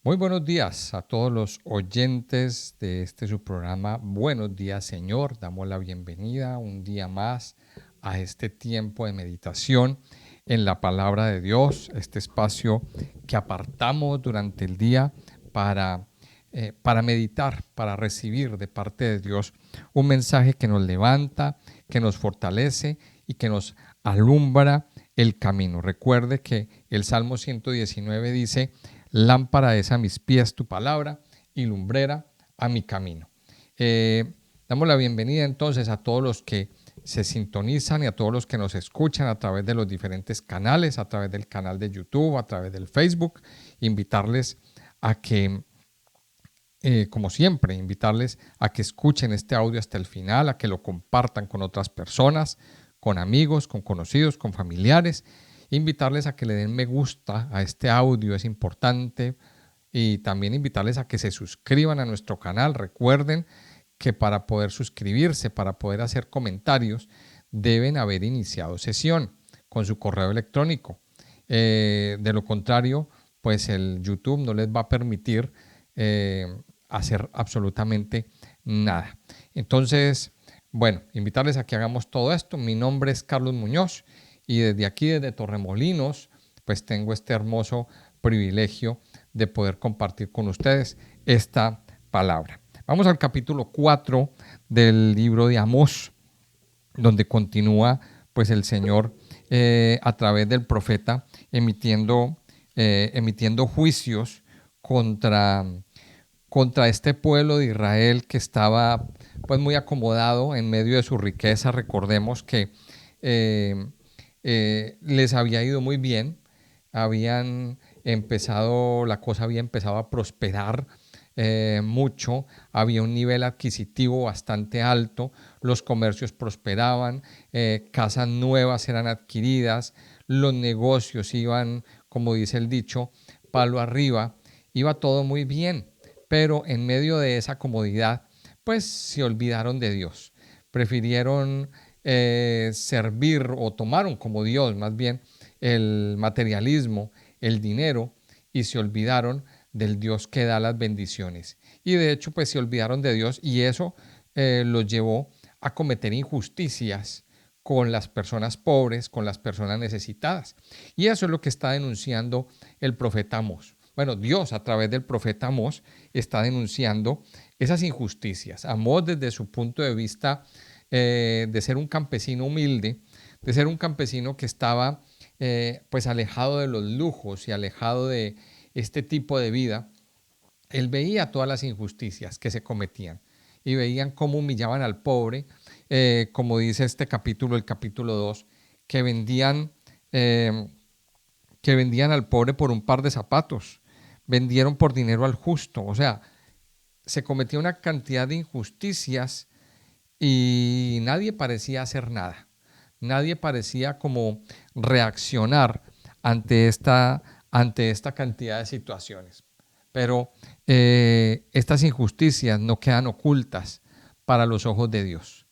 Muy buenos días a todos los oyentes de este su programa. Buenos días, Señor. Damos la bienvenida un día más a este tiempo de meditación en la palabra de Dios, este espacio que apartamos durante el día para, para meditar, para recibir de parte de Dios un mensaje que nos levanta, que nos fortalece y que nos alumbra el camino. Recuerde que el Salmo 119 dice: lámpara es a mis pies tu palabra y lumbrera a mi camino. Damos la bienvenida entonces a todos los que se sintonizan y a todos los que nos escuchan a través de los diferentes canales, a través del canal de YouTube, a través del Facebook. Invitarles a que, como siempre, invitarles a que escuchen este audio hasta el final, a que lo compartan con otras personas, con amigos, con conocidos, con familiares. Invitarles a que le den me gusta a este audio, es importante. Y también invitarles a que se suscriban a nuestro canal. Recuerden que para poder suscribirse, para poder hacer comentarios, deben haber iniciado sesión con su correo electrónico. De lo contrario, pues el YouTube no les va a permitir hacer absolutamente nada. Entonces, bueno, invitarles a que hagamos todo esto. Mi nombre es Carlos Muñoz y desde aquí, desde Torremolinos, pues tengo este hermoso privilegio de poder compartir con ustedes esta palabra. Vamos al capítulo 4 del libro de Amós, donde continúa pues el Señor a través del profeta emitiendo juicios contra, contra este pueblo de Israel que estaba pues muy acomodado en medio de su riqueza. Recordemos que eh, les había ido muy bien, la cosa había empezado a prosperar mucho, había un nivel adquisitivo bastante alto, los comercios prosperaban, casas nuevas eran adquiridas, los negocios iban, como dice el dicho, palo arriba, iba todo muy bien, pero en medio de esa comodidad, pues se olvidaron de Dios, prefirieron servir o tomaron como Dios más bien el materialismo, el dinero, y se olvidaron del Dios que da las bendiciones. Y de hecho, pues se olvidaron de Dios y eso los llevó a cometer injusticias con las personas pobres, con las personas necesitadas. Y eso es lo que está denunciando el profeta Amós. Bueno, Dios a través del profeta Amós está denunciando esas injusticias. Amós, desde su punto de vista de ser un campesino humilde, de ser un campesino que estaba pues alejado de los lujos y alejado de este tipo de vida, él veía todas las injusticias que se cometían y veían cómo humillaban al pobre, como dice este capítulo, el capítulo 2, que vendían, eh, que vendían al pobre por un par de zapatos, vendieron por dinero al justo, o sea, se cometía una cantidad de injusticias y nadie parecía hacer nada. Nadie parecía como reaccionar ante esta cantidad de situaciones. Pero estas injusticias no quedan ocultas para los ojos de Dios.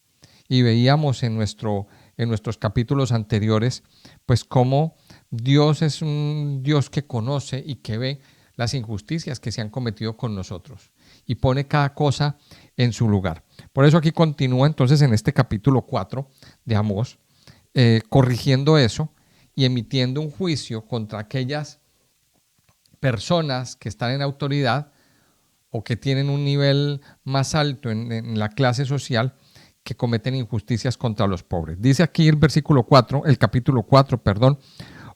Y veíamos en nuestros capítulos anteriores, pues cómo Dios es un Dios que conoce y que ve las injusticias que se han cometido con nosotros y pone cada cosa en su lugar. Por eso aquí continúa entonces en este capítulo 4 de Amós, corrigiendo eso y emitiendo un juicio contra aquellas personas que están en autoridad o que tienen un nivel más alto en la clase social, que cometen injusticias contra los pobres. Dice aquí el versículo 4, el capítulo 4, perdón: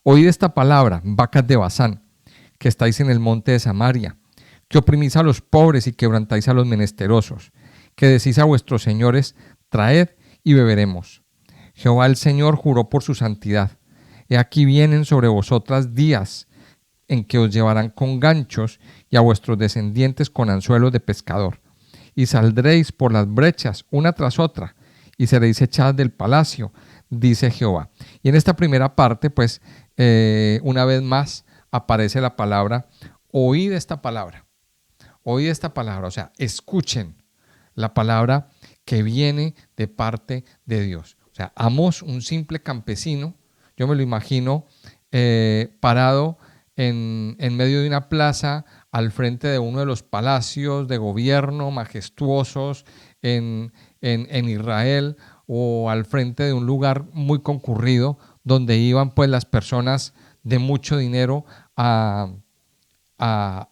oíd esta palabra, vacas de Basán, que estáis en el monte de Samaria, que oprimís a los pobres y quebrantáis a los menesterosos, que decís a vuestros señores: traed y beberemos. Jehová el Señor juró por su santidad: he aquí vienen sobre vosotras días en que os llevarán con ganchos y a vuestros descendientes con anzuelos de pescador. Y saldréis por las brechas una tras otra y seréis echadas del palacio, dice Jehová. Y en esta primera parte, pues, una vez más aparece la palabra: oíd esta palabra. Oíd esta palabra, o sea, escuchen la palabra que viene de parte de Dios. O sea, Amós, un simple campesino, yo me lo imagino parado en medio de una plaza, al frente de uno de los palacios de gobierno majestuosos en Israel, o al frente de un lugar muy concurrido donde iban pues las personas de mucho dinero a, a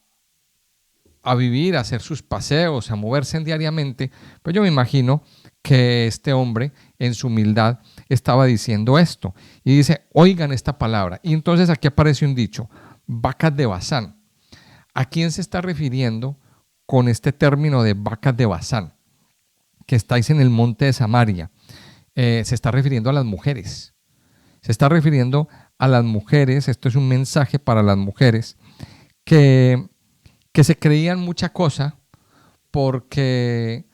vivir, a hacer sus paseos, a moverse diariamente. Pues yo me imagino que este hombre en su humildad estaba diciendo esto y dice, oigan esta palabra. Y entonces aquí aparece un dicho, vacas de Basán. ¿A quién se está refiriendo con este término de vacas de Basán? Que estáis en el monte de Samaria. Se está refiriendo a las mujeres. Se está refiriendo a las mujeres, esto es un mensaje para las mujeres, que se creían mucha cosa porque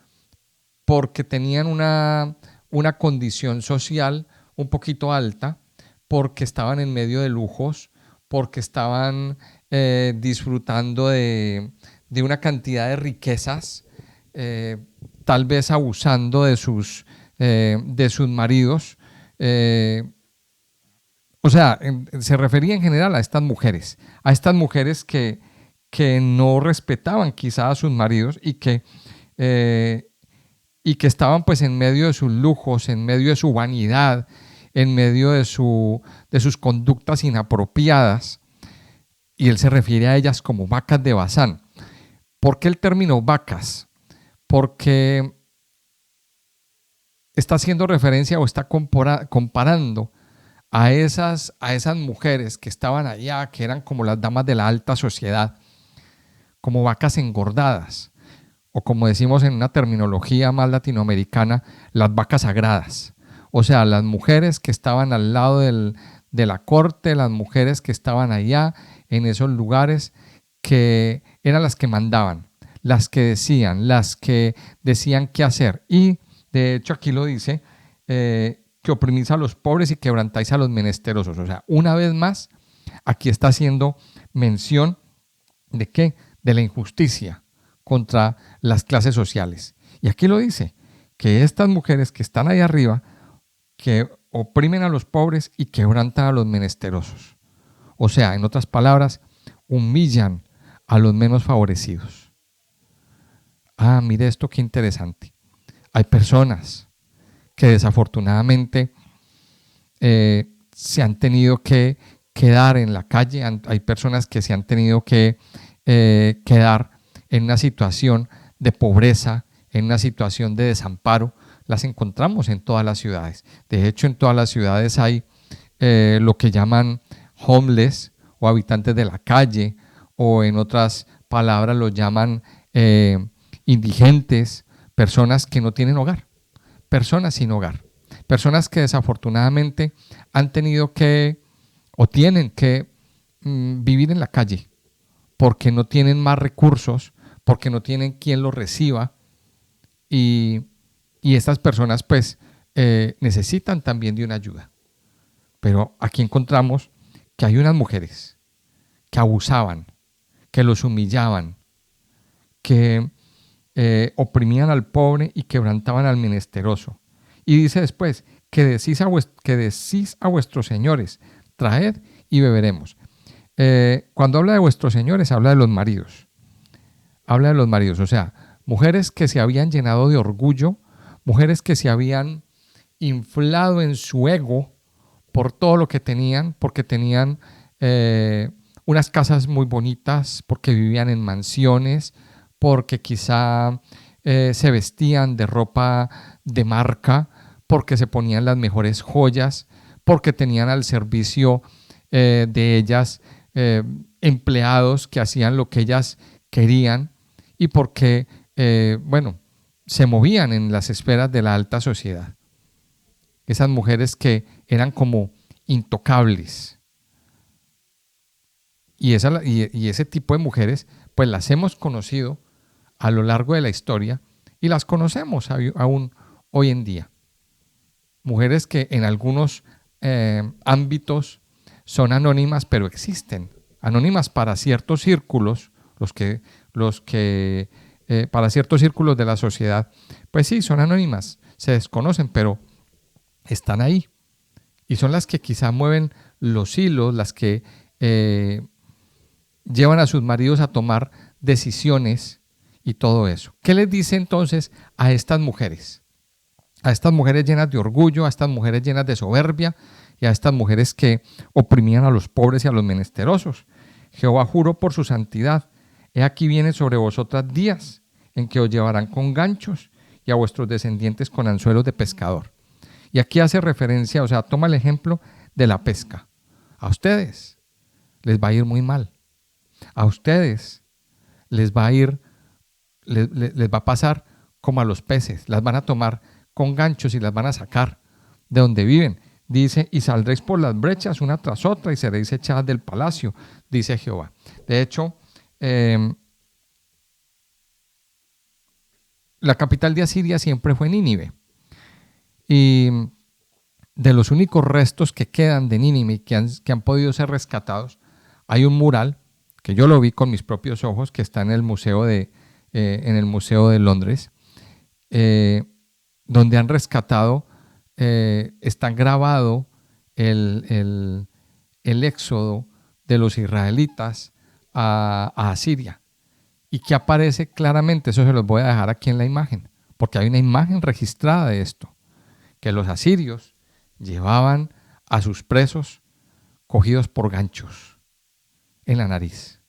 tenían una condición social un poquito alta, porque estaban en medio de lujos, porque estaban disfrutando de una cantidad de riquezas, tal vez abusando de sus maridos. O sea, se refería en general a estas mujeres que no respetaban quizá a sus maridos y que estaban pues en medio de sus lujos, en medio de su vanidad, en medio de sus conductas inapropiadas. Y él se refiere a ellas como vacas de Basán. ¿Por qué el término vacas? Porque está haciendo referencia o está comparando a esas mujeres que estaban allá, que eran como las damas de la alta sociedad, como vacas engordadas, o como decimos en una terminología más latinoamericana, las vacas sagradas. O sea, las mujeres que estaban al lado de la corte, las mujeres que estaban allá en esos lugares, que eran las que mandaban, las que decían qué hacer. Y de hecho aquí lo dice, que oprimís a los pobres y quebrantáis a los menesterosos. O sea, una vez más, aquí está haciendo mención ¿de qué? De la injusticia contra las clases sociales. Y aquí lo dice, que estas mujeres que están ahí arriba, que oprimen a los pobres y quebrantan a los menesterosos. O sea, en otras palabras, humillan a los menos favorecidos. Ah, mire esto, qué interesante. Hay personas que desafortunadamente se han tenido que quedar en la calle, hay personas que se han tenido que quedar en una situación de pobreza, en una situación de desamparo. Las encontramos en todas las ciudades. De hecho, en todas las ciudades hay lo que llaman homeless o habitantes de la calle, o en otras palabras los llaman indigentes, personas que no tienen hogar, personas sin hogar, personas que desafortunadamente han tenido que o tienen que vivir en la calle porque no tienen más recursos, porque no tienen quien los reciba, y estas personas pues necesitan también de una ayuda. Pero aquí encontramos que hay unas mujeres que abusaban, que los humillaban, que oprimían al pobre y quebrantaban al menesteroso. Y dice después, que decís a vuestros señores, traed y beberemos. Cuando habla de vuestros señores, habla de los maridos. Habla de los maridos, o sea, mujeres que se habían llenado de orgullo, mujeres que se habían inflado en su ego por todo lo que tenían, porque tenían unas casas muy bonitas, porque vivían en mansiones, porque quizá se vestían de ropa de marca, porque se ponían las mejores joyas, porque tenían al servicio de ellas empleados que hacían lo que ellas querían, y porque, se movían en las esferas de la alta sociedad. Esas mujeres que eran como intocables. Y ese tipo de mujeres, pues las hemos conocido a lo largo de la historia y las conocemos aún hoy en día. Mujeres que en algunos ámbitos son anónimas, pero existen. Anónimas para ciertos círculos, para ciertos círculos de la sociedad, pues sí, son anónimas, se desconocen, pero están ahí. Y son las que quizá mueven los hilos, las que llevan a sus maridos a tomar decisiones y todo eso. ¿Qué les dice entonces a estas mujeres? A estas mujeres llenas de orgullo, a estas mujeres llenas de soberbia y a estas mujeres que oprimían a los pobres y a los menesterosos. Jehová juró por su santidad: he aquí viene sobre vosotras días en que os llevarán con ganchos y a vuestros descendientes con anzuelos de pescador. Y aquí hace referencia, o sea, toma el ejemplo de la pesca. A ustedes les va a ir muy mal. A ustedes les va a pasar como a los peces. Las van a tomar con ganchos y las van a sacar de donde viven. Dice, y saldréis por las brechas una tras otra y seréis echadas del palacio, dice Jehová. De hecho, la capital de Asiria siempre fue Nínive. Y de los únicos restos que quedan de Nínive y que han podido ser rescatados, hay un mural que yo lo vi con mis propios ojos, que está en el museo de Londres, donde han rescatado, está grabado el éxodo de los israelitas a Asiria, y que aparece claramente, eso se los voy a dejar aquí en la imagen, porque hay una imagen registrada de esto, que los asirios llevaban a sus presos cogidos por ganchos en la nariz.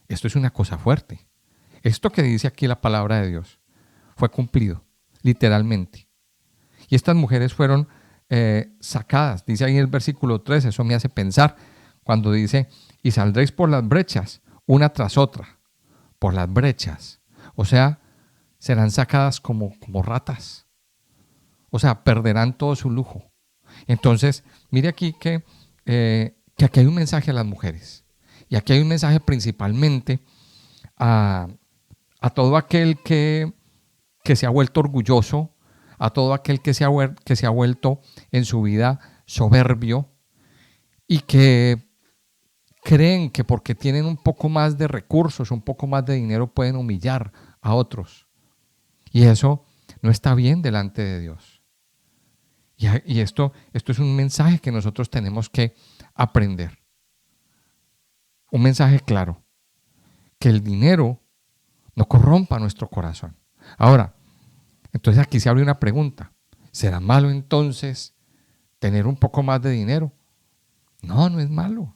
Esto es una cosa fuerte. Esto que dice aquí la palabra de Dios fue cumplido, literalmente. Y estas mujeres fueron sacadas, dice ahí en el versículo 3, eso me hace pensar, cuando dice, y saldréis por las brechas, una tras otra, por las brechas. O sea, serán sacadas como ratas. O sea, perderán todo su lujo. Entonces, mire aquí que aquí hay un mensaje a las mujeres. Y aquí hay un mensaje principalmente a todo aquel que se ha vuelto orgulloso, a todo aquel que se ha vuelto en su vida soberbio y que creen que porque tienen un poco más de recursos, un poco más de dinero, pueden humillar a otros. Y eso no está bien delante de Dios. Y esto es un mensaje que nosotros tenemos que aprender. Un mensaje claro, que el dinero no corrompa nuestro corazón. Ahora, entonces aquí se abre una pregunta. ¿Será malo entonces tener un poco más de dinero? No, no es malo.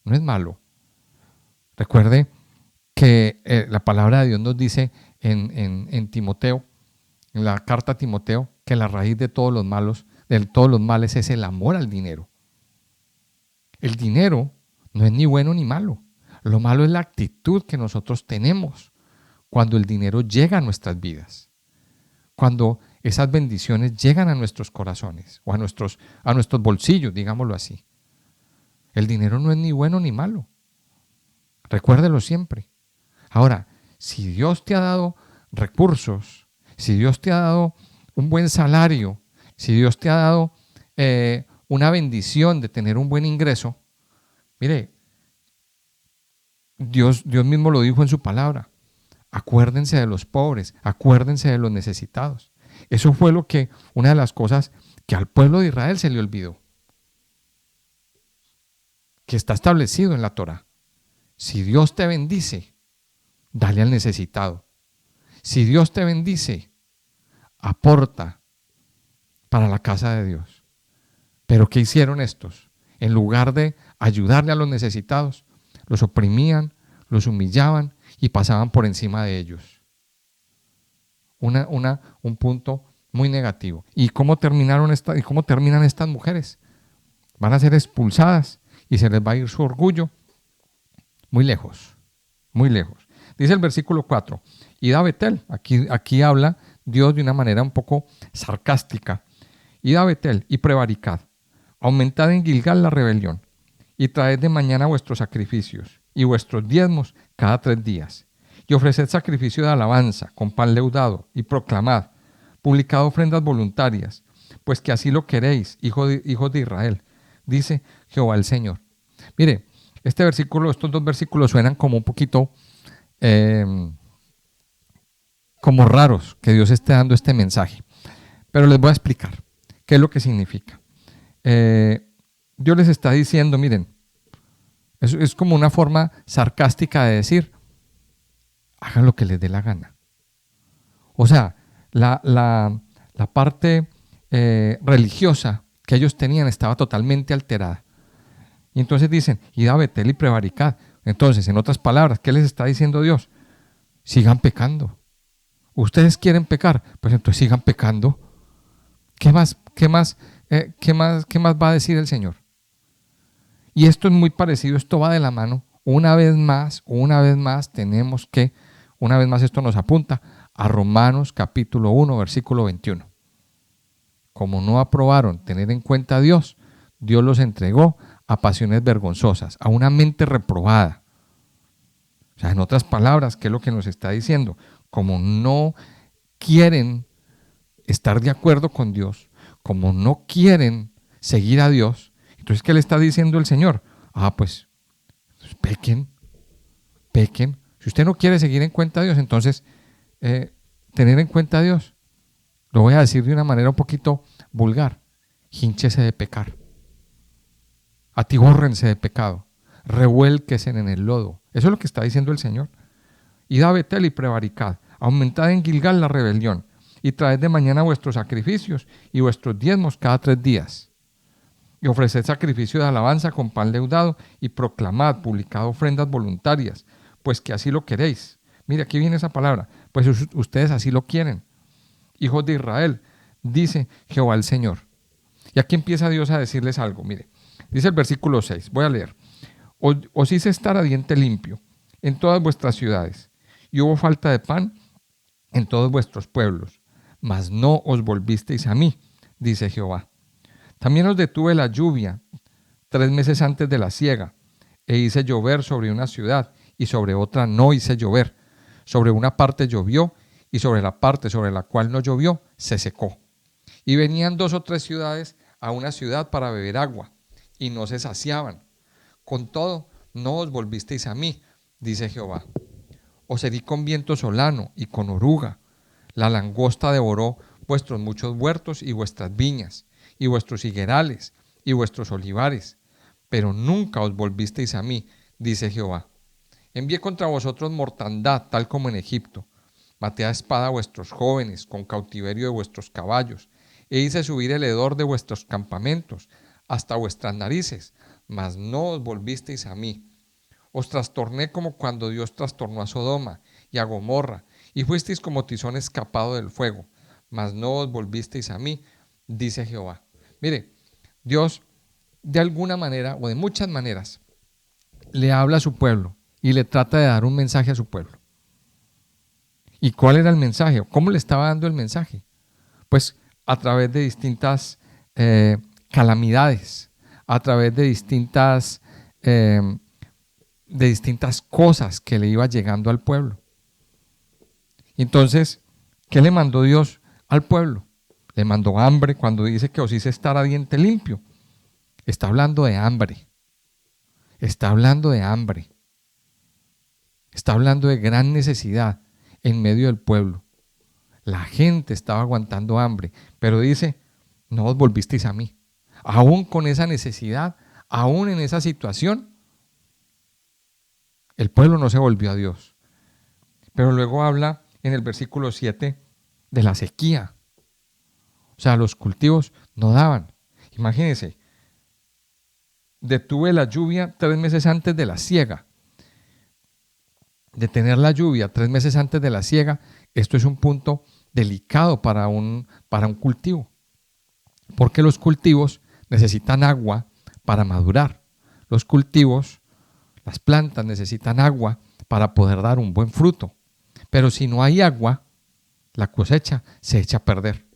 No es malo. Recuerde que la palabra de Dios nos dice en Timoteo, en la carta a Timoteo, que la raíz de todos los males es el amor al dinero. El dinero no es ni bueno ni malo. Lo malo es la actitud que nosotros tenemos cuando el dinero llega a nuestras vidas. Cuando esas bendiciones llegan a nuestros corazones o a nuestros bolsillos, digámoslo así. El dinero no es ni bueno ni malo. Recuérdelo siempre. Ahora, si Dios te ha dado recursos, si Dios te ha dado un buen salario, si Dios te ha dado una bendición de tener un buen ingreso, mire, Dios mismo lo dijo en su palabra. Acuérdense de los pobres, acuérdense de los necesitados. Eso fue una de las cosas que al pueblo de Israel se le olvidó, que está establecido en la Torá. Si Dios te bendice, dale al necesitado. Si Dios te bendice, aporta para la casa de Dios. Pero ¿qué hicieron estos? En lugar de ayudarle a los necesitados, los oprimían, los humillaban y pasaban por encima de ellos. Un punto muy negativo. ¿Y cómo terminan estas mujeres? Van a ser expulsadas y se les va a ir su orgullo muy lejos, muy lejos. Dice el versículo 4, id a Betel. Aquí habla Dios de una manera un poco sarcástica. Id a Betel y prevaricad. Aumentad en Gilgal la rebelión y traed de mañana vuestros sacrificios y vuestros diezmos cada 3 días. Y ofreced sacrificio de alabanza con pan leudado y proclamad, publicad ofrendas voluntarias, pues que así lo queréis, hijos de Israel, dice Jehová el Señor. Mire, estos 2 versículos suenan como un poquito como raros que Dios esté dando este mensaje, pero les voy a explicar qué es lo que significa. Dios les está diciendo, miren, Es como una forma sarcástica de decir, hagan lo que les dé la gana. O sea, la parte religiosa que ellos tenían estaba totalmente alterada. Y entonces dicen, id a Betel y prevaricad. Entonces, en otras palabras, ¿qué les está diciendo Dios? Sigan pecando. ¿Ustedes quieren pecar? Pues entonces sigan pecando. ¿Qué más va a decir el Señor? Y esto es muy parecido, esto va de la mano. Una vez más, tenemos que, una vez más esto nos apunta a Romanos capítulo 1, versículo 21. Como no aprobaron tener en cuenta a Dios, Dios los entregó a pasiones vergonzosas, a una mente reprobada. O sea, en otras palabras, ¿qué es lo que nos está diciendo? Como no quieren estar de acuerdo con Dios, como no quieren seguir a Dios, entonces, ¿qué le está diciendo el Señor? Pues pequen. Si usted no quiere seguir en cuenta a Dios, entonces, tener en cuenta a Dios, lo voy a decir de una manera un poquito vulgar, hínchese de pecar, atibórrense de pecado, revuélquese en el lodo. Eso es lo que está diciendo el Señor. Id a Betel y prevaricad, aumentad en Gilgal la rebelión, y traed de mañana vuestros sacrificios y vuestros diezmos cada 3 días. Y ofreced sacrificio de alabanza con pan leudado y proclamad, publicad ofrendas voluntarias, pues que así lo queréis. Mire, aquí viene esa palabra, pues ustedes así lo quieren. Hijos de Israel, dice Jehová el Señor. Y aquí empieza Dios a decirles algo, mire, dice el versículo 6, voy a leer. Os hice estar a diente limpio en todas vuestras ciudades, y hubo falta de pan en todos vuestros pueblos, mas no os volvisteis a mí, dice Jehová. También os detuve la lluvia 3 meses antes de la siega, e hice llover sobre una ciudad, y sobre otra no hice llover. Sobre una parte llovió, y sobre la parte sobre la cual no llovió, se secó. Y venían 2 o 3 ciudades a una ciudad para beber agua, y no se saciaban. Con todo, no os volvisteis a mí, dice Jehová. Os herí con viento solano y con oruga. La langosta devoró vuestros muchos huertos y vuestras viñas, y vuestros higuerales, y vuestros olivares, pero nunca os volvisteis a mí, dice Jehová. Envié contra vosotros mortandad, tal como en Egipto. Maté a espada a vuestros jóvenes, con cautiverio de vuestros caballos, e hice subir el hedor de vuestros campamentos, hasta vuestras narices, mas no os volvisteis a mí. Os trastorné como cuando Dios trastornó a Sodoma y a Gomorra, y fuisteis como tizón escapado del fuego, mas no os volvisteis a mí, dice Jehová. Mire, Dios de alguna manera o de muchas maneras le habla a su pueblo y le trata de dar un mensaje a su pueblo. ¿Y cuál era el mensaje? ¿Cómo le estaba dando el mensaje? Pues a través de distintas calamidades, a través de distintas cosas que le iba llegando al pueblo. Entonces, ¿qué le mandó Dios al pueblo? Le mandó hambre. Cuando dice que os hice estar a diente limpio, está hablando de hambre. Está hablando de hambre. Está hablando de gran necesidad en medio del pueblo. La gente estaba aguantando hambre, pero dice, no os volvisteis a mí. Aún con esa necesidad, aún en esa situación, el pueblo no se volvió a Dios. Pero luego habla en el versículo 7 de la sequía. O sea, los cultivos no daban. Imagínense, detuve la lluvia 3 meses antes de la siega. Detener la lluvia 3 meses antes de la siega, esto es un punto delicado para un cultivo. Porque los cultivos necesitan agua para madurar. Los cultivos, las plantas necesitan agua para poder dar un buen fruto. Pero si no hay agua, la cosecha se echa a perder.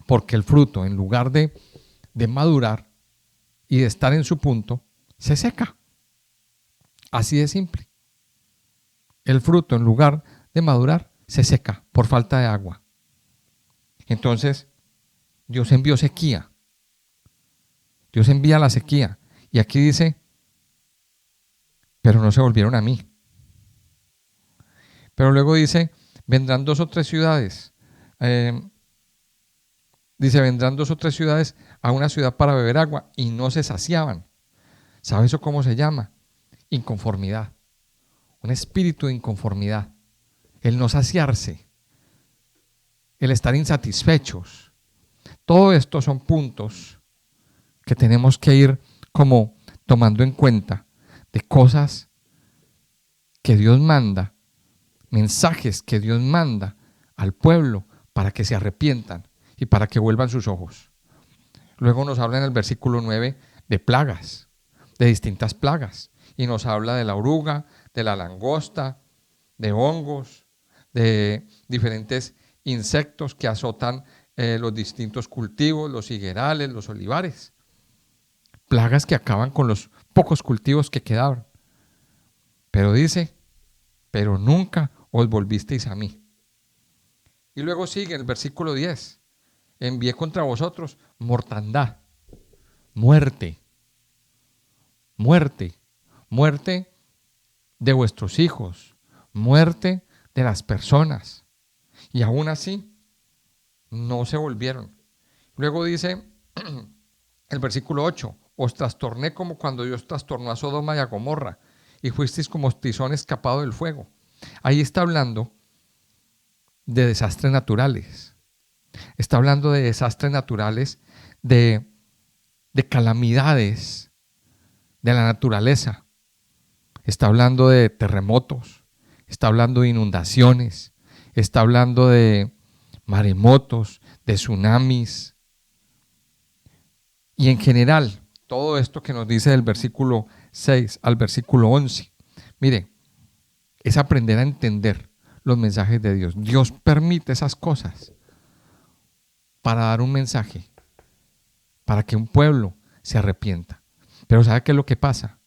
Porque el fruto, en lugar de madurar y de estar en su punto, se seca. Así de simple. El fruto, en lugar de madurar, se seca por falta de agua. Entonces, Dios envió sequía. Dios envía la sequía. Y aquí dice, pero no se volvieron a mí. Pero luego dice, vendrán 2 o 3 ciudades. Dice, vendrán 2 o 3 ciudades a una ciudad para beber agua y no se saciaban. ¿Sabe eso cómo se llama? Inconformidad. Un espíritu de inconformidad. El no saciarse. El estar insatisfechos. Todo esto son puntos que tenemos que ir como tomando en cuenta de cosas que Dios manda, mensajes que Dios manda al pueblo para que se arrepientan y para que vuelvan sus ojos. Luego nos habla en el versículo 9 de plagas, de distintas plagas, y nos habla de la oruga, de la langosta, de hongos, de diferentes insectos que azotan los distintos cultivos, los higuerales, los olivares. Plagas que acaban con los pocos cultivos que quedaban. Pero dice, pero nunca os volvisteis a mí. Y luego sigue el versículo 10. Envié contra vosotros mortandad, muerte, muerte, muerte de vuestros hijos, muerte de las personas. Y aún así, no se volvieron. Luego dice el versículo 8, os trastorné como cuando Dios trastornó a Sodoma y a Gomorra, y fuisteis como tizón escapado del fuego. Ahí está hablando de desastres naturales. Está hablando de desastres naturales, de calamidades de la naturaleza. Está hablando de terremotos, está hablando de inundaciones, está hablando de maremotos, de tsunamis. Y en general, todo esto que nos dice del versículo 6 al versículo 11, mire, es aprender a entender los mensajes de Dios. Dios permite esas cosas para dar un mensaje, para que un pueblo se arrepienta. Pero ¿sabe qué es lo que pasa?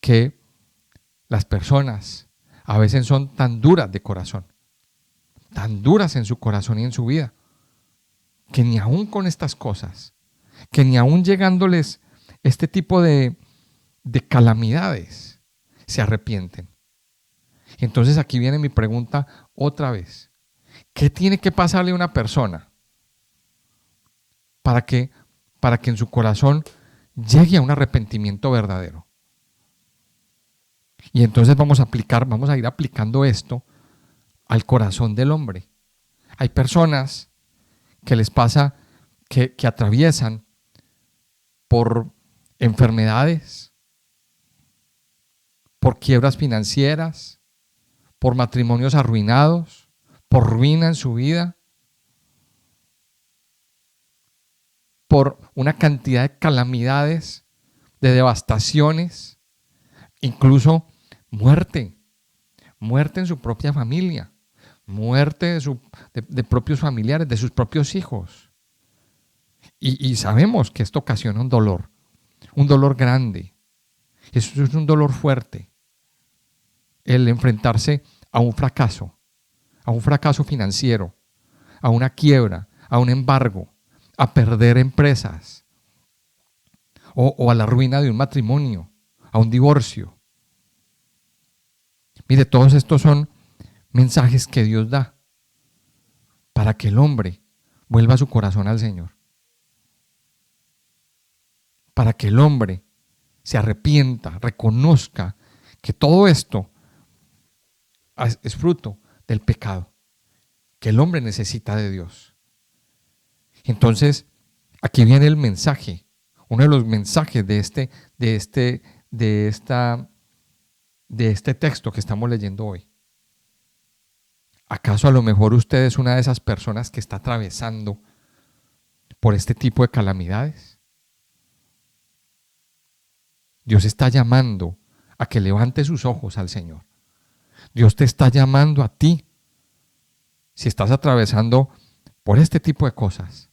Que las personas a veces son tan duras de corazón, tan duras en su corazón y en su vida, que ni aún con estas cosas, que ni aún llegándoles este tipo de calamidades, se arrepienten. Entonces aquí viene mi pregunta otra vez. ¿Qué tiene que pasarle a una persona para que en su corazón llegue a un arrepentimiento verdadero? Y entonces vamos a ir aplicando esto al corazón del hombre. Hay personas que les pasa que atraviesan por enfermedades, por quiebras financieras, por matrimonios arruinados, por ruina en su vida, por una cantidad de calamidades, de devastaciones, incluso muerte en su propia familia, muerte de propios familiares, de sus propios hijos. Y sabemos que esto ocasiona un dolor grande. Eso es un dolor fuerte. El enfrentarse a un fracaso financiero, a una quiebra, a un embargo, a perder empresas o a la ruina de un matrimonio, a un divorcio. Mire, todos estos son mensajes que Dios da para que el hombre vuelva su corazón al Señor. Para que el hombre se arrepienta, reconozca que todo esto es fruto del pecado, que el hombre necesita de Dios. Entonces, aquí viene el mensaje, uno de los mensajes de este texto que estamos leyendo hoy. ¿Acaso a lo mejor usted es una de esas personas que está atravesando por este tipo de calamidades? Dios está llamando a que levante sus ojos al Señor. Dios te está llamando a ti. Si estás atravesando por este tipo de cosas,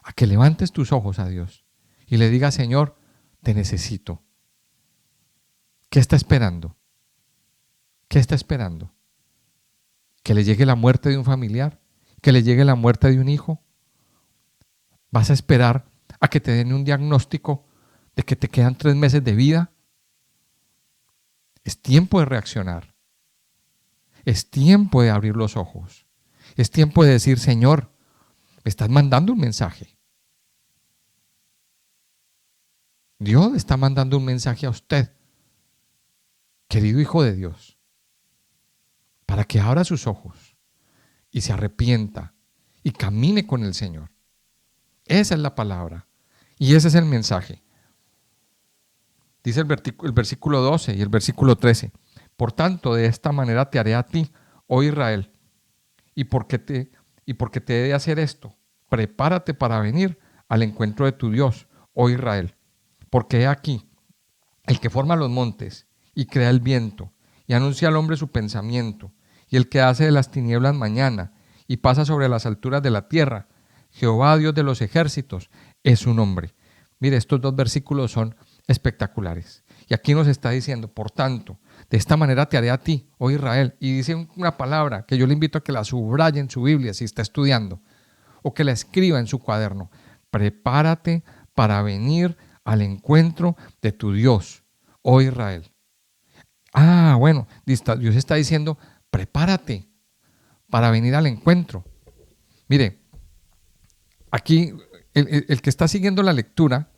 a que levantes tus ojos a Dios y le digas, Señor, te necesito. ¿Qué está esperando? ¿Qué está esperando? ¿Que le llegue la muerte de un familiar? ¿Que le llegue la muerte de un hijo? ¿Vas a esperar a que te den un diagnóstico de que te quedan 3 meses de vida? Es tiempo de reaccionar. Es tiempo de abrir los ojos. Es tiempo de decir, Señor, me estás mandando un mensaje. Dios está mandando un mensaje a usted, querido hijo de Dios, para que abra sus ojos y se arrepienta y camine con el Señor. Esa es la palabra y ese es el mensaje. Dice el versículo 12 y el versículo 13. Por tanto, de esta manera te haré a ti, oh Israel. ¿Y por qué te he de hacer esto? Prepárate para venir al encuentro de tu Dios, oh Israel. Porque he aquí, el que forma los montes y crea el viento y anuncia al hombre su pensamiento, y el que hace de las tinieblas mañana y pasa sobre las alturas de la tierra, Jehová Dios de los ejércitos es su nombre. Mire, estos dos versículos son espectaculares. Y aquí nos está diciendo, por tanto, de esta manera te haré a ti, oh Israel. Y dice una palabra que yo le invito a que la subraye en su Biblia si está estudiando, o que la escriba en su cuaderno. Prepárate para venir al encuentro de tu Dios, oh Israel. Bueno, Dios está diciendo, prepárate para venir al encuentro. Mire, aquí el que está siguiendo la lectura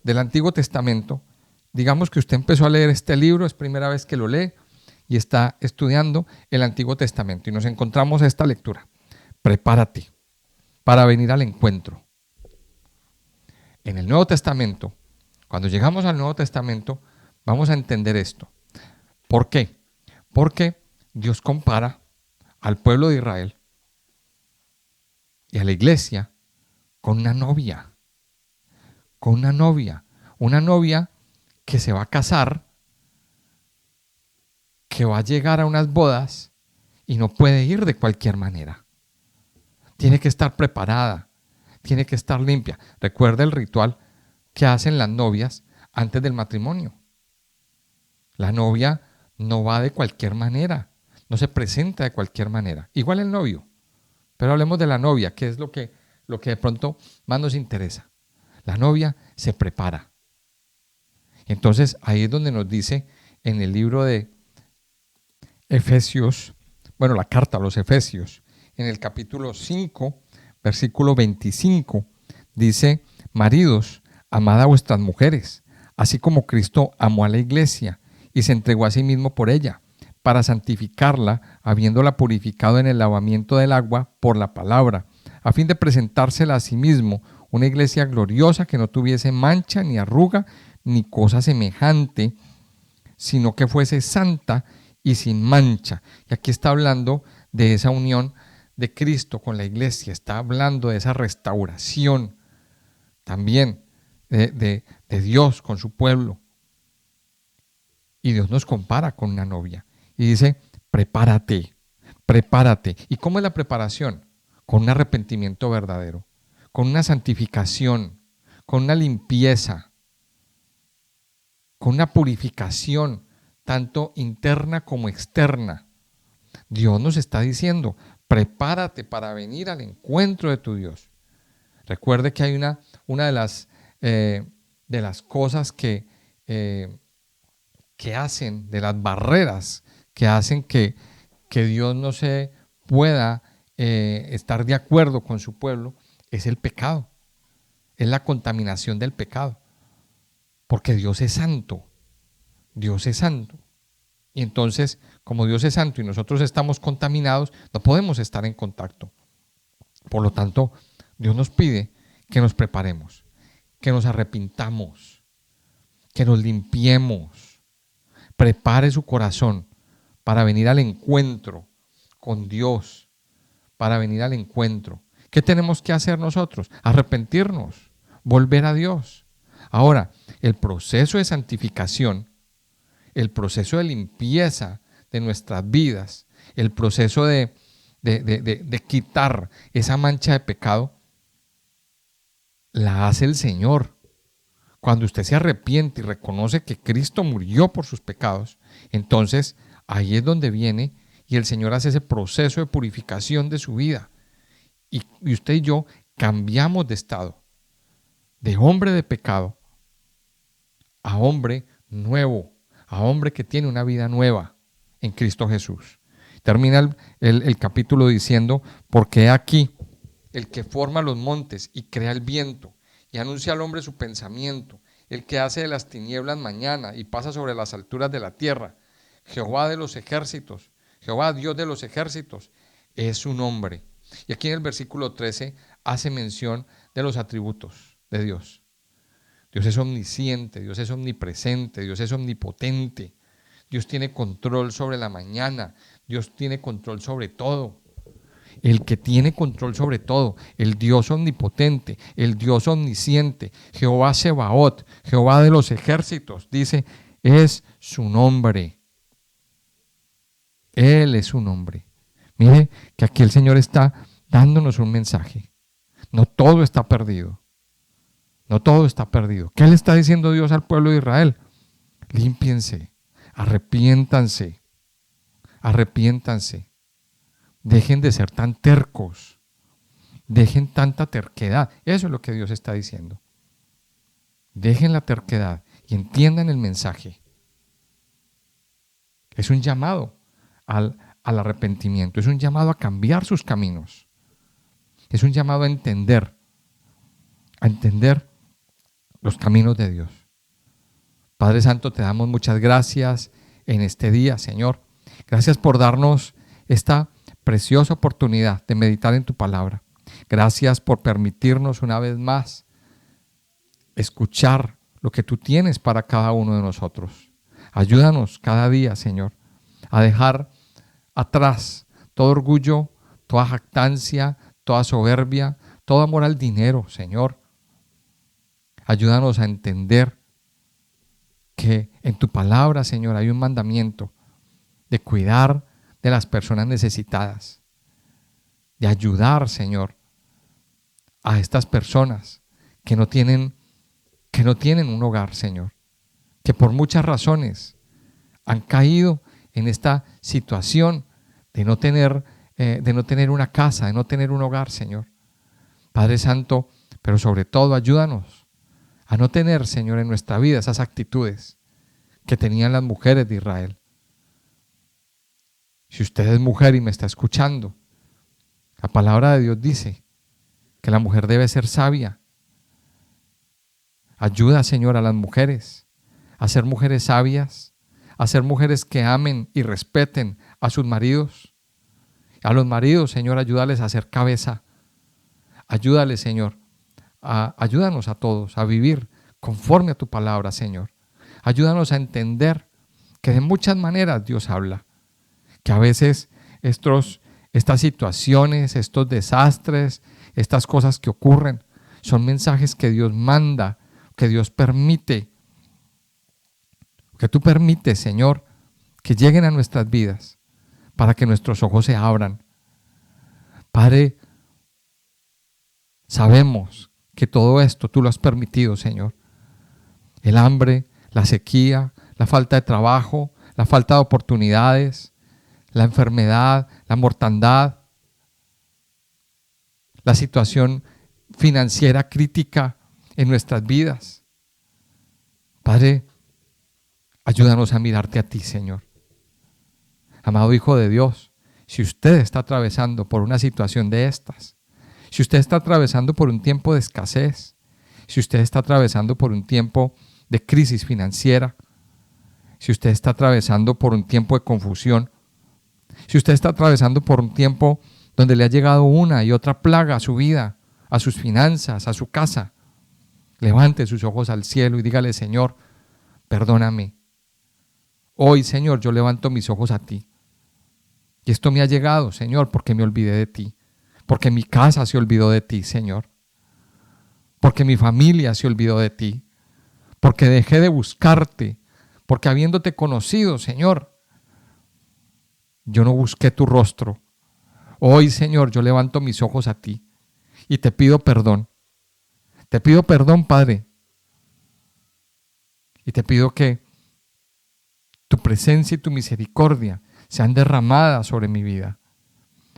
del Antiguo Testamento, digamos que usted empezó a leer este libro, es primera vez que lo lee y está estudiando el Antiguo Testamento y nos encontramos a esta lectura. Prepárate para venir al encuentro. En el Nuevo Testamento, cuando llegamos al Nuevo Testamento, vamos a entender esto. ¿Por qué? Porque Dios compara al pueblo de Israel y a la iglesia con una novia. Una novia que se va a casar, que va a llegar a unas bodas y no puede ir de cualquier manera. Tiene que estar preparada, tiene que estar limpia. Recuerda el ritual que hacen las novias antes del matrimonio. La novia no va de cualquier manera, no se presenta de cualquier manera. Igual el novio, pero hablemos de la novia, que es lo que de pronto más nos interesa. La novia se prepara. Entonces ahí es donde nos dice en el libro de Efesios, la carta a los Efesios, en el capítulo 5, versículo 25, dice: maridos, amad a vuestras mujeres, así como Cristo amó a la iglesia y se entregó a sí mismo por ella, para santificarla, habiéndola purificado en el lavamiento del agua por la palabra, a fin de presentársela a sí mismo, una iglesia gloriosa que no tuviese mancha ni arruga ni cosa semejante, sino que fuese santa y sin mancha. Y aquí está hablando de esa unión de Cristo con la iglesia, está hablando de esa restauración también de Dios con su pueblo. Y Dios nos compara con una novia y dice: prepárate, prepárate. ¿Y cómo es la preparación? Con un arrepentimiento verdadero, con una santificación, con una limpieza, con una purificación, tanto interna como externa. Dios nos está diciendo: prepárate para venir al encuentro de tu Dios. Recuerde que hay una de las cosas que hacen, de las barreras que hacen que Dios no se pueda estar de acuerdo con su pueblo, es el pecado, es la contaminación del pecado, porque Dios es santo, Dios es santo. Y entonces, como Dios es santo y nosotros estamos contaminados, no podemos estar en contacto. Por lo tanto, Dios nos pide que nos preparemos, que nos arrepintamos, que nos limpiemos. Prepare su corazón para venir al encuentro con Dios, para venir al encuentro. ¿Qué tenemos que hacer nosotros? Arrepentirnos, volver a Dios. Ahora, el proceso de santificación, el proceso de limpieza de nuestras vidas, el proceso de quitar esa mancha de pecado, la hace el Señor. Cuando usted se arrepiente y reconoce que Cristo murió por sus pecados, entonces ahí es donde viene y el Señor hace ese proceso de purificación de su vida. Y usted y yo cambiamos de estado, de hombre de pecado a hombre nuevo, a hombre que tiene una vida nueva en Cristo Jesús. Termina el capítulo diciendo: porque he aquí el que forma los montes y crea el viento y anuncia al hombre su pensamiento, el que hace de las tinieblas mañana y pasa sobre las alturas de la tierra. Jehová de los ejércitos, Jehová Dios de los ejércitos, es su nombre. Y aquí en el versículo 13 hace mención de los atributos de Dios. Dios es omnisciente, Dios es omnipresente, Dios es omnipotente. Dios tiene control sobre la mañana, Dios tiene control sobre todo. El que tiene control sobre todo, el Dios omnipotente, el Dios omnisciente, Jehová Sebaot, Jehová de los ejércitos, dice, es su nombre. Él es su nombre. Mire que aquí el Señor está dándonos un mensaje. No todo está perdido. No todo está perdido. ¿Qué le está diciendo Dios al pueblo de Israel? Límpiense, arrepiéntanse, arrepiéntanse. Dejen de ser tan tercos, dejen tanta terquedad. Eso es lo que Dios está diciendo. Dejen la terquedad y entiendan el mensaje. Es un llamado al arrepentimiento, es un llamado a cambiar sus caminos. Es un llamado a entender los caminos de Dios. Padre Santo, te damos muchas gracias en este día, Señor. Gracias por darnos esta preciosa oportunidad de meditar en tu palabra. Gracias por permitirnos una vez más escuchar lo que tú tienes para cada uno de nosotros. Ayúdanos cada día, Señor, a dejar atrás todo orgullo, toda jactancia, toda soberbia, todo amor al dinero, Señor. Ayúdanos a entender que en tu palabra, Señor, hay un mandamiento de cuidar de las personas necesitadas, de ayudar, Señor, a estas personas que no tienen un hogar, Señor, que por muchas razones han caído en esta situación de no tener una casa, de no tener un hogar, Señor. Padre Santo, pero sobre todo ayúdanos a no tener, Señor, en nuestra vida esas actitudes que tenían las mujeres de Israel. Si usted es mujer y me está escuchando, la palabra de Dios dice que la mujer debe ser sabia. Ayuda, Señor, a las mujeres a ser mujeres sabias, a ser mujeres que amen y respeten a sus maridos. A los maridos, Señor, ayúdales a ser cabeza. Ayúdales, Señor, ayúdanos a todos a vivir conforme a tu palabra, Señor. Ayúdanos a entender que de muchas maneras Dios habla, que a veces estas situaciones, estos desastres, estas cosas que ocurren, son mensajes que Dios manda, que Dios permite, que tú permites, Señor, que lleguen a nuestras vidas para que nuestros ojos se abran. Padre, sabemos que todo esto tú lo has permitido, Señor. El hambre, la sequía, la falta de trabajo, la falta de oportunidades, la enfermedad, la mortandad, la situación financiera crítica en nuestras vidas. Padre, ayúdanos a mirarte a ti, Señor. Amado Hijo de Dios, si usted está atravesando por una situación de estas, si usted está atravesando por un tiempo de escasez, si usted está atravesando por un tiempo de crisis financiera, si usted está atravesando por un tiempo de confusión, si usted está atravesando por un tiempo donde le ha llegado una y otra plaga a su vida, a sus finanzas, a su casa, levante sus ojos al cielo y dígale: Señor, perdóname. Hoy, Señor, yo levanto mis ojos a ti. Y esto me ha llegado, Señor, porque me olvidé de ti, porque mi casa se olvidó de ti, Señor, porque mi familia se olvidó de ti, porque dejé de buscarte, porque habiéndote conocido, Señor, yo no busqué tu rostro. Hoy, Señor, yo levanto mis ojos a ti y te pido perdón. Te pido perdón, Padre. Y te pido que tu presencia y tu misericordia sean derramadas sobre mi vida.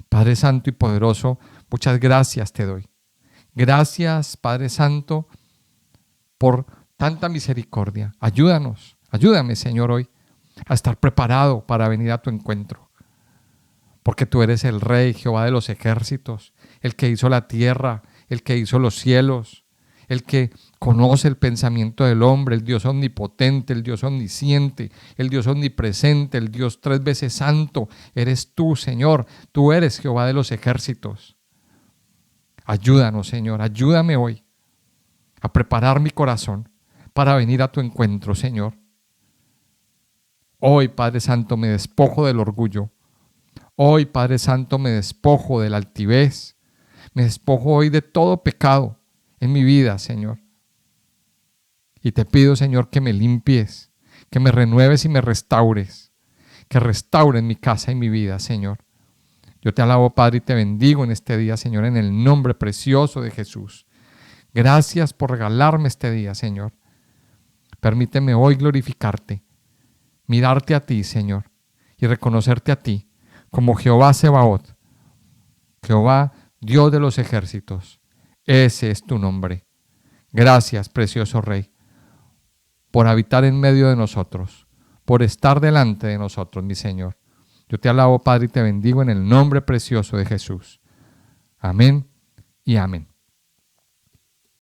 Padre Santo y poderoso, muchas gracias te doy. Gracias, Padre Santo, por tanta misericordia. Ayúdame, Señor, hoy a estar preparado para venir a tu encuentro. Porque tú eres el Rey, Jehová de los ejércitos, el que hizo la tierra, el que hizo los cielos, el que conoce el pensamiento del hombre, el Dios omnipotente, el Dios omnisciente, el Dios omnipresente, el Dios 3 veces santo. Eres tú, Señor. Tú eres Jehová de los ejércitos. Ayúdanos, Señor. Ayúdame hoy a preparar mi corazón para venir a tu encuentro, Señor. Hoy, Padre Santo, me despojo del orgullo. Hoy, Padre Santo, me despojo de la altivez. Me despojo hoy de todo pecado en mi vida, Señor. Y te pido, Señor, que me limpies, que me renueves y me restaures, que restaures mi casa y mi vida, Señor. Yo te alabo, Padre, y te bendigo en este día, Señor, en el nombre precioso de Jesús. Gracias por regalarme este día, Señor. Permíteme hoy glorificarte, mirarte a ti, Señor, y reconocerte a ti como Jehová Sebaot, Jehová, Dios de los ejércitos. Ese es tu nombre. Gracias, precioso Rey, por habitar en medio de nosotros, por estar delante de nosotros, mi Señor. Yo te alabo, Padre, y te bendigo en el nombre precioso de Jesús. Amén y amén.